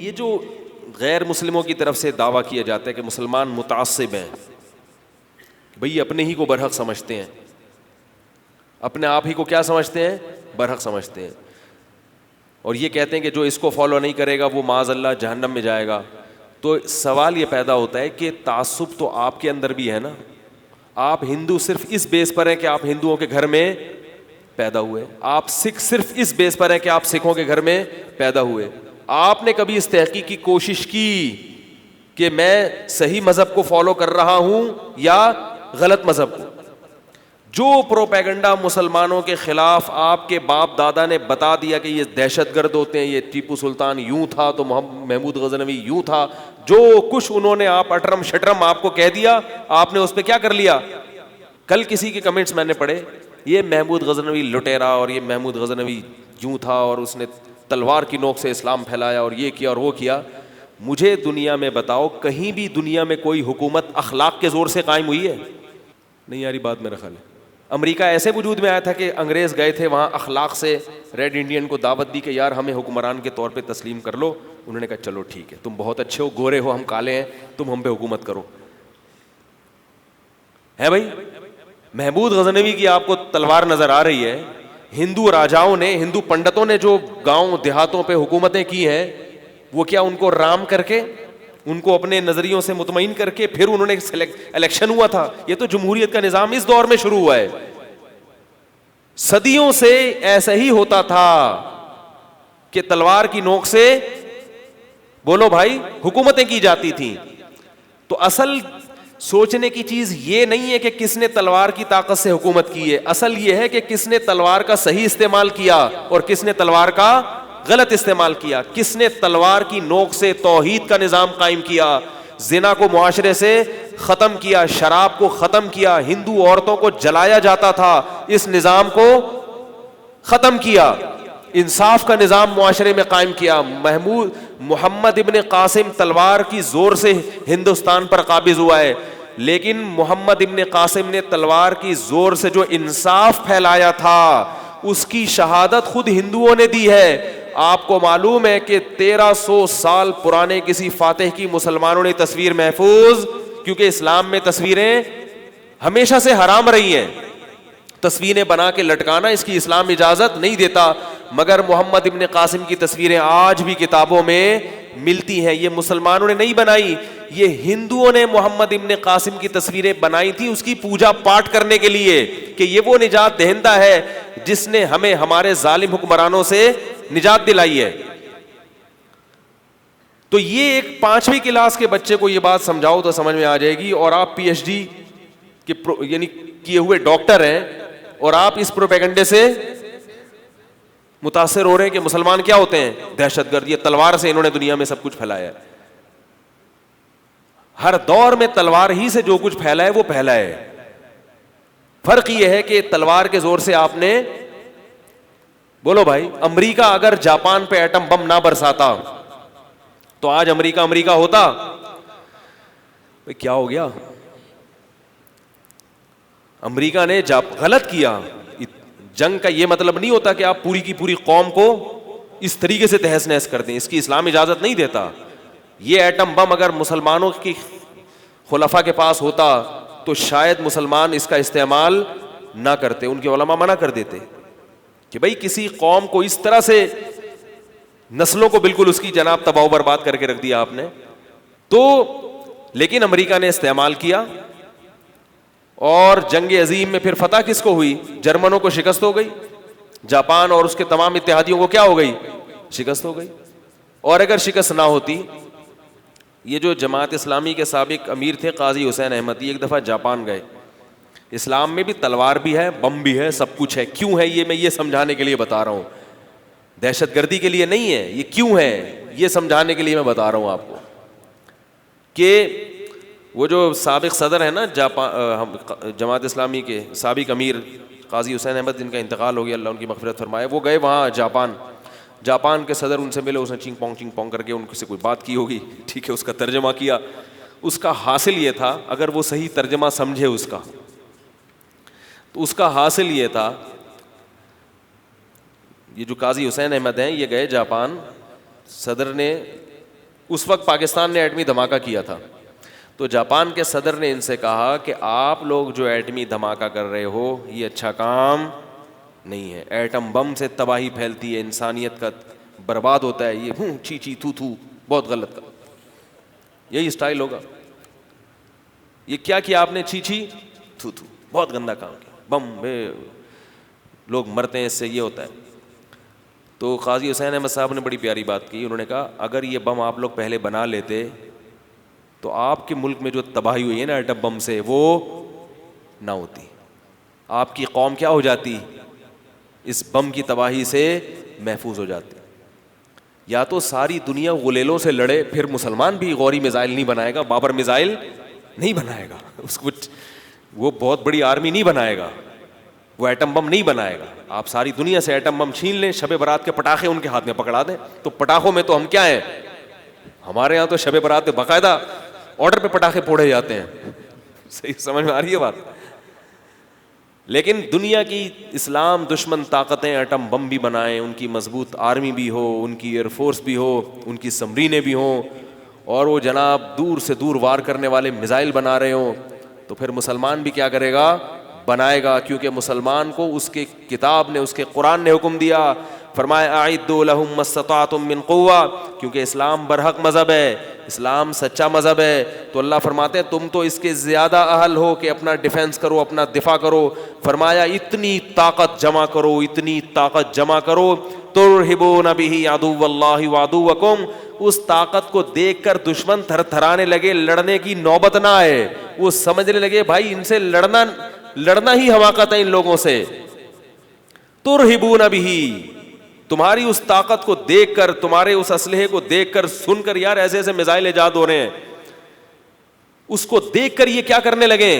یہ جو غیر مسلموں کی طرف سے دعویٰ کیا جاتا ہے کہ مسلمان متعصب ہیں، بھئی اپنے ہی کو برحق سمجھتے ہیں، اپنے آپ ہی کو کیا سمجھتے ہیں؟ برحق سمجھتے ہیں، اور یہ کہتے ہیں کہ جو اس کو فالو نہیں کرے گا وہ معاذ اللہ جہنم میں جائے گا. تو سوال یہ پیدا ہوتا ہے کہ تعصب تو آپ کے اندر بھی ہے نا. آپ ہندو صرف اس بیس پر ہیں کہ آپ ہندوؤں کے گھر میں پیدا ہوئے، آپ سکھ صرف اس بیس پر ہیں کہ آپ سکھوں کے گھر میں پیدا ہوئے. آپ نے کبھی اس تحقیق کی کوشش کی کہ میں صحیح مذہب کو فالو کر رہا ہوں یا غلط مذہب کو؟ جو پروپیگنڈا مسلمانوں کے خلاف آپ کے باپ دادا نے بتا دیا کہ یہ دہشت گرد ہوتے ہیں، یہ ٹیپو سلطان یوں تھا تو محمود غزنوی یوں تھا، جو کچھ انہوں نے آپ اٹرم شٹرم آپ کو کہہ دیا، آپ نے اس پہ کیا کر لیا؟ کل کسی کے کمنٹس میں نے پڑھے، یہ محمود غزنوی لٹیرا اور یہ محمود غزنوی یوں تھا اور اس نے تلوار کی نوک سے اسلام پھیلایا اور یہ کیا اور وہ کیا. مجھے دنیا میں بتاؤ کہیں بھی دنیا میں کوئی حکومت اخلاق کے زور سے قائم ہوئی ہے؟ نہیں یاری بات میرا خیال ہے. امریکہ ایسے وجود میں آیا تھا کہ انگریز گئے تھے وہاں اخلاق سے ریڈ انڈین کو دعوت دی کہ یار ہمیں حکمران کے طور پہ تسلیم کر لو. انہوں نے کہا چلو ٹھیک ہے، تم بہت اچھے ہو، گورے ہو، ہم کالے ہیں، تم ہم پہ حکومت کرو. ہے بھائی، محمود غزنوی کی آپ کو تلوار نظر آ رہی ہے. ہندو راجاؤں نے، ہندو پنڈتوں نے جو گاؤں دیہاتوں پہ حکومتیں کی ہیں، وہ کیا ان کو رام کر کے، ان کو اپنے نظریوں سے مطمئن کر کے پھر انہوں نے الیکشن ہوا تھا؟ یہ تو جمہوریت کا نظام اس دور میں شروع ہوا ہے. صدیوں سے ایسا ہی ہوتا تھا کہ تلوار کی نوک سے بولو بھائی حکومتیں کی جاتی تھیں. تو اصل سوچنے کی چیز یہ نہیں ہے کہ کس نے تلوار کی طاقت سے حکومت کی ہے، اصل یہ ہے کہ کس نے تلوار کا صحیح استعمال کیا اور کس نے تلوار کا غلط استعمال کیا. کس نے تلوار کی نوک سے توحید کا نظام قائم کیا، زنا کو معاشرے سے ختم کیا، شراب کو ختم کیا، ہندو عورتوں کو جلایا جاتا تھا، اس نظام کو ختم کیا، انصاف کا نظام معاشرے میں قائم کیا. محمد ابن قاسم تلوار کی زور سے ہندوستان پر قابض ہوا ہے، لیکن محمد ابن قاسم نے تلوار کی زور سے جو انصاف پھیلایا تھا اس کی شہادت خود ہندوؤں نے دی ہے. آپ کو معلوم ہے کہ 1300 سال پرانے کسی فاتح کی مسلمانوں نے تصویر محفوظ، کیونکہ اسلام میں تصویریں ہمیشہ سے حرام رہی ہیں، تصویریں بنا کے لٹکانا اس کی اسلام اجازت نہیں دیتا، مگر محمد ابن قاسم کی تصویریں آج بھی کتابوں میں ملتی ہیں. یہ مسلمانوں نے نہیں بنائی، یہ ہندوؤں نے محمد ابن قاسم کی تصویریں بنائی تھی اس کی پوجا پاٹ کرنے کے لیے کہ یہ وہ نجات دہندہ ہے جس نے ہمیں ہمارے ظالم حکمرانوں سے نجات دلائی ہے. تو یہ ایک 5ویں کلاس کے بچے کو یہ بات سمجھاؤ تو سمجھ میں آ جائے گی، اور آپ پی ایچ ڈی کے یعنی کیے ہوئے ڈاکٹر ہیں اور آپ اس پروپیگنڈے سے متاثر ہو رہے ہیں کہ مسلمان کیا ہوتے ہیں؟ دہشت گرد. یہ تلوار سے انہوں نے دنیا میں سب کچھ پھیلایا ہے، ہر دور میں تلوار ہی سے جو کچھ پھیلا ہے وہ پھیلا ہے. فرق یہ ہے کہ تلوار کے زور سے آپ نے، بولو بھائی، امریکہ اگر جاپان پہ ایٹم بم نہ برساتا تو آج امریکہ ہوتا؟ کیا ہو گیا؟ امریکہ نے غلط کیا. جنگ کا یہ مطلب نہیں ہوتا کہ آپ پوری کی پوری قوم کو اس طریقے سے تہس نہس کر دیں، اس کی اسلام اجازت نہیں دیتا. یہ ایٹم بم اگر مسلمانوں کی خلفاء کے پاس ہوتا تو شاید مسلمان اس کا استعمال نہ کرتے، ان کے علماء منع کر دیتے کہ بھئی کسی قوم کو اس طرح سے نسلوں کو بالکل اس کی جناب تباہ و برباد کر کے رکھ دیا آپ نے. تو لیکن امریکہ نے استعمال کیا، اور جنگ عظیم میں پھر فتح کس کو ہوئی؟ جرمنوں کو شکست ہو گئی، جاپان اور اس کے تمام اتحادیوں کو کیا ہو گئی؟ شکست ہو گئی. اور اگر شکست نہ ہوتی، یہ جو جماعت اسلامی کے سابق امیر تھے قاضی حسین احمد، یہ ایک دفعہ جاپان گئے. اسلام میں بھی تلوار بھی ہے، بم بھی ہے، سب کچھ ہے. کیوں ہے یہ میں یہ سمجھانے کے لیے بتا رہا ہوں، دہشت گردی کے لیے نہیں ہے. یہ کیوں ہے یہ سمجھانے کے لیے میں بتا رہا ہوں آپ کو کہ وہ جو سابق صدر ہے نا جماعت اسلامی کے سابق امیر قاضی حسین احمد، جن کا انتقال ہو گیا، اللہ ان کی مغفرت فرمائے، وہ گئے وہاں جاپان کے صدر ان سے ملے. اس نے چنگ پونگ کر کے ان سے کوئی بات کی ہوگی، ٹھیک ہے، اس کا ترجمہ کیا. اس کا حاصل یہ تھا، اگر وہ صحیح ترجمہ سمجھے اس کا، تو اس کا حاصل یہ تھا، یہ جو قاضی حسین احمد ہیں یہ گئے جاپان، صدر نے اس وقت پاکستان نے ایٹمی دھماکہ کیا تھا, تو جاپان کے صدر نے ان سے کہا کہ آپ لوگ جو ایٹمی دھماکہ کر رہے ہو یہ اچھا کام نہیں ہے, ایٹم بم سے تباہی پھیلتی ہے, انسانیت کا برباد ہوتا ہے, یہ چی چی تھو تھو بہت غلط کا, یہی اسٹائل ہوگا. یہ کیا آپ نے, چی چی تھو تھو, بہت گندا کام کیا, بم لوگ مرتے ہیں اس سے, یہ ہوتا ہے. تو قاضی حسین احمد صاحب نے بڑی پیاری بات کی, انہوں نے کہا اگر یہ بم آپ لوگ پہلے بنا لیتے تو آپ کے ملک میں جو تباہی ہوئی ہے نا ایٹم بم سے وہ نہ ہوتی, آپ کی قوم کیا ہو جاتی, اس بم کی تباہی سے محفوظ ہو جاتی. یا تو ساری دنیا غلیلوں سے لڑے, پھر مسلمان بھی غوری میزائل نہیں بنائے گا, بابر میزائل نہیں بنائے گا, اس کو وہ بہت بڑی آرمی نہیں بنائے گا, وہ ایٹم بم نہیں بنائے گا. آپ ساری دنیا سے ایٹم بم چھین لیں, شب برات کے پٹاخے ان کے ہاتھ میں پکڑا دیں, تو پٹاخوں میں تو ہم کیا ہیں, ہمارے یہاں تو شب برات میں باقاعدہ آرڈر پہ پٹاخے پھوڑے جاتے ہیں. صحیح سمجھ میں آ رہی ہے بات. لیکن دنیا کی اسلام دشمن طاقتیں ایٹم بم بھی بنائیں, ان کی مضبوط آرمی بھی ہو, ان کی ایئر فورس بھی ہو, ان کی سمرینیں بھی ہوں, اور وہ جناب دور سے دور وار کرنے والے میزائل بنا رہے ہوں, تو پھر مسلمان بھی کیا کرے گا, بنائے گا. کیونکہ مسلمان کو اس کے کتاب نے, اس کے قرآن نے حکم دیا, فرمایا اعدوا لهم ما استطعتم من قوہ, کیونکہ اسلام برحق مذہب ہے, اسلام سچا مذہب ہے. تو اللہ فرماتے ہیں تم تو اس کے زیادہ اہل ہو کہ اپنا ڈیفینس کرو, اپنا دفاع کرو. فرمایا اتنی طاقت جمع کرو, اتنی طاقت جمع کرو, ترہبون بہ عدو اللہ وعدوکم, اس طاقت کو دیکھ کر دشمن تھر تھرانے لگے, لڑنے کی نوبت نہ آئے, وہ سمجھنے لگے بھائی ان سے لڑنا ہی حماقت ہے ان لوگوں سے. ترہبون بہ, تمہاری اس طاقت کو دیکھ کر, تمہارے اس اسلحے کو دیکھ کر, سن کر یار ایسے ایسے میزائل ایجاد ہو رہے ہیں, اس کو دیکھ کر یہ کیا کرنے لگے,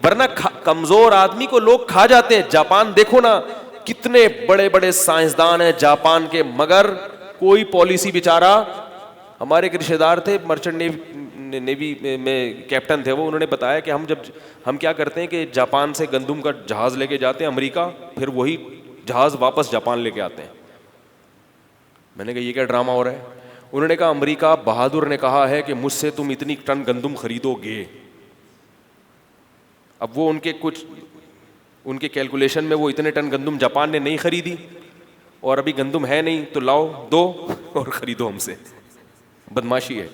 ورنہ کمزور آدمی کو لوگ کھا جاتے ہیں. جاپان دیکھو نا, کتنے بڑے بڑے سائنسدان ہیں جاپان کے, مگر کوئی پالیسی بیچارہ. ہمارے ایک رشتہ دار تھے مرچنٹ نیوی میں کیپٹن تھے, وہ انہوں نے بتایا کہ ہم کیا کرتے ہیں کہ جاپان سے گندم کا جہاز لے کے جاتے ہیں امریکہ, پھر وہی جہاز واپس جاپان لے کے آتے ہیں. میں نے کہا یہ کیا ڈرامہ ہو رہا ہے. انہوں نے کہا امریکہ بہادر نے کہا ہے کہ مجھ سے تم اتنی ٹن گندم خریدو گے. اب وہ ان کے کیلکولیشن میں وہ اتنے ٹن گندم جاپان نے نہیں خریدی, اور ابھی گندم ہے نہیں, تو لاؤ دو اور خریدو ہم سے. بدماشی ہے,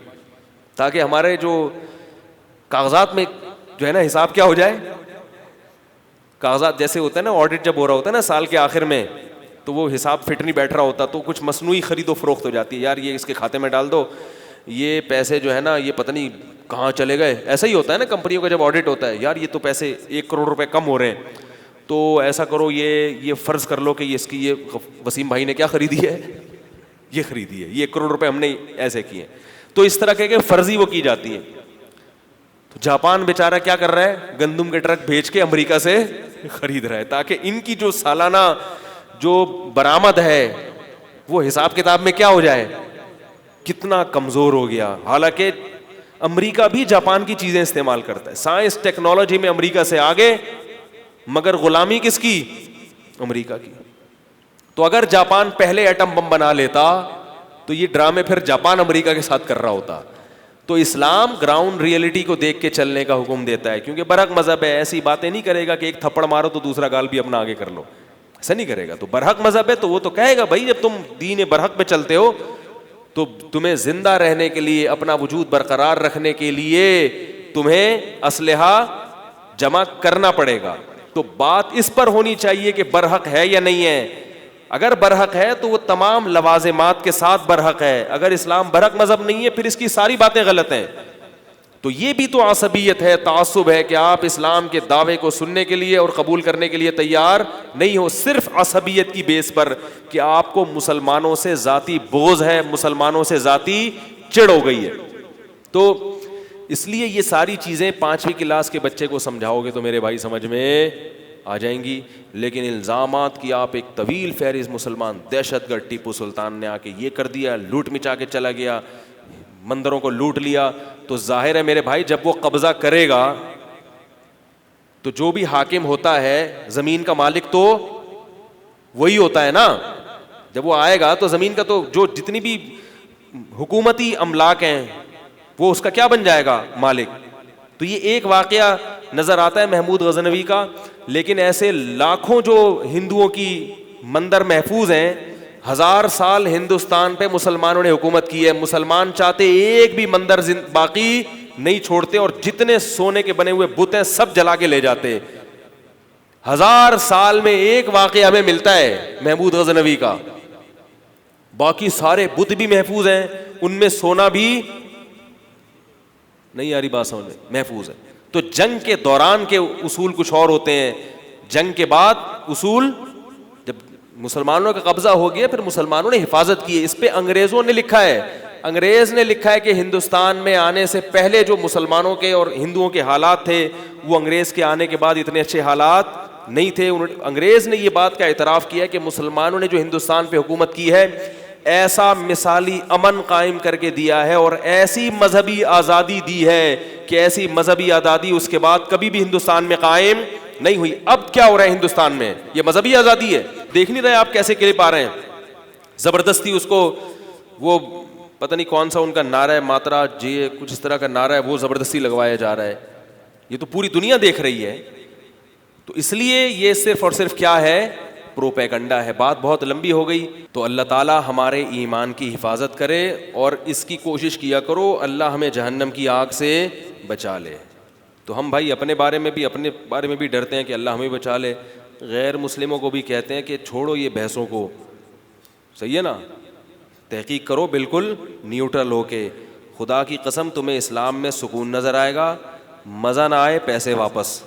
تاکہ ہمارے جو کاغذات میں جو ہے نا حساب کیا ہو جائے. کاغذات جیسے ہوتا ہے نا, آڈٹ جب ہو رہا ہوتا ہے نا سال کے آخر میں, تو وہ حساب فٹ نہیں بیٹھ رہا ہوتا, تو کچھ مصنوعی خرید و فروخت ہو جاتی ہے. یار یہ اس کے کھاتے میں ڈال دو, یہ پیسے جو ہے نا یہ پتہ نہیں کہاں چلے گئے. ایسا ہی ہوتا ہے نا کمپنیوں کا جب آڈٹ ہوتا ہے, یار یہ تو پیسے 1 کروڑ روپے کم ہو رہے ہیں, تو ایسا کرو یہ فرض کر لو کہ یہ اس کی یہ وسیم بھائی نے کیا خریدی ہے, یہ خریدی ہے, یہ 1 کروڑ روپے ہم نے ایسے کیے. تو اس طرح کے فرضی وہ کی جاتی ہے. تو جاپان بیچارہ کیا کر رہا ہے, گندم کے ٹرک بھیج کے امریکہ سے خرید رہا ہے, تاکہ ان کی جو سالانہ جو برآمد ہے وہ حساب کتاب میں کیا ہو جائے, کتنا کمزور ہو گیا. حالانکہ امریکہ بھی جاپان کی چیزیں استعمال کرتا ہے, سائنس ٹیکنالوجی میں امریکہ سے آگے, مگر غلامی کس کی, امریکہ کی. تو اگر جاپان پہلے ایٹم بم بنا لیتا تو یہ ڈرامے پھر جاپان امریکہ کے ساتھ کر رہا ہوتا. تو اسلام گراؤنڈ ریئلٹی کو دیکھ کے چلنے کا حکم دیتا ہے, کیونکہ برحق مذہب ہے. ایسی باتیں نہیں کرے گا کہ ایک تھپڑ مارو تو دوسرا گال بھی اپنا آگے کر لو, ایسا نہیں کرے گا. تو برحق مذہب ہے تو وہ تو کہے گا بھائی جب تم دین برحق پہ چلتے ہو تو تمہیں زندہ رہنے کے لیے, اپنا وجود برقرار رکھنے کے لیے تمہیں اسلحہ جمع کرنا پڑے گا. تو بات اس پر ہونی چاہیے کہ برحق ہے یا نہیں ہے. اگر برحق ہے تو وہ تمام لوازمات کے ساتھ برحق ہے. اگر اسلام برحق مذہب نہیں ہے پھر اس کی ساری باتیں غلط ہیں. تو یہ بھی تو عصبیت ہے, تعصب ہے کہ آپ اسلام کے دعوے کو سننے کے لیے اور قبول کرنے کے لیے تیار نہیں ہو, صرف عصبیت کی بیس پر کہ آپ کو مسلمانوں سے ذاتی بغض ہے, مسلمانوں سے ذاتی چڑ ہو گئی ہے. تو اس لیے یہ ساری چیزیں 5ویں کلاس کے بچے کو سمجھاؤ گے تو میرے بھائی سمجھ میں آ جائیں گی. لیکن الزامات کی آپ ایک طویل فہرست, مسلمان دہشت گرد ٹیپو سلطان نے آ کے یہ کر دیا, لوٹ مچا کے چلا گیا, مندروں کو لوٹ لیا. تو ظاہر ہے میرے بھائی جب وہ قبضہ کرے گا تو جو بھی حاکم ہوتا ہے زمین کا مالک تو وہی ہوتا ہے نا. جب وہ آئے گا تو زمین کا تو جو جتنی بھی حکومتی املاک ہیں وہ اس کا کیا بن جائے گا؟ مالک. تو یہ ایک واقعہ نظر آتا ہے محمود غزنوی کا, لیکن ایسے لاکھوں جو ہندوؤں کی مندر محفوظ ہیں, 1000 سال ہندوستان پہ مسلمانوں نے حکومت کی ہے, مسلمان چاہتے ایک بھی مندر باقی نہیں چھوڑتے, اور جتنے سونے کے بنے ہوئے بت ہیں سب جلا کے لے جاتے. 1000 سال میں ایک واقعہ ہمیں ملتا ہے محمود غزنوی کا, باقی سارے بت بھی محفوظ ہیں, ان میں سونا بھی نہیں, آ رہی بات سمجھ میں, محفوظ ہے. تو جنگ کے دوران کے اصول کچھ اور ہوتے ہیں, جنگ کے بعد اصول, جب مسلمانوں کا قبضہ ہو گیا پھر مسلمانوں نے حفاظت کی ہے. اس پہ انگریزوں نے لکھا ہے, انگریز نے لکھا ہے کہ ہندوستان میں آنے سے پہلے جو مسلمانوں کے اور ہندوؤں کے حالات تھے وہ انگریز کے آنے کے بعد اتنے اچھے حالات نہیں تھے. انگریز نے یہ بات کا اعتراف کیا کہ مسلمانوں نے جو ہندوستان پہ حکومت کی ہے ایسا مثالی امن قائم کر کے دیا ہے اور ایسی مذہبی آزادی دی ہے کہ ایسی مذہبی آزادی اس کے بعد کبھی بھی ہندوستان میں قائم نہیں ہوئی. اب کیا ہو رہا ہے ہندوستان میں؟ یہ مذہبی آزادی ہے. دیکھ نہیں رہے آپ کیسے کلپ آ رہے ہیں, زبردستی اس کو وہ پتہ نہیں کون سا ان کا نعرہ ہے, ماترا جی کچھ اس طرح کا نعرہ ہے, وہ زبردستی لگوایا جا رہا ہے. یہ تو پوری دنیا دیکھ رہی ہے. تو اس لیے یہ صرف اور صرف کیا ہے؟ پروپیگنڈا ہے. بات بہت لمبی ہو گئی, تو اللہ تعالیٰ ہمارے ایمان کی حفاظت کرے اور اس کی کوشش کیا کرو اللہ ہمیں جہنم کی آگ سے بچا لے. تو ہم بھائی اپنے بارے میں بھی ڈرتے ہیں کہ اللہ ہمیں بچا لے, غیر مسلموں کو بھی کہتے ہیں کہ چھوڑو یہ بحثوں کو, صحیح ہے نا, تحقیق کرو بالکل نیوٹرل ہو کے. خدا کی قسم تمہیں اسلام میں سکون نظر آئے گا, مزہ نہ آئے پیسے واپس.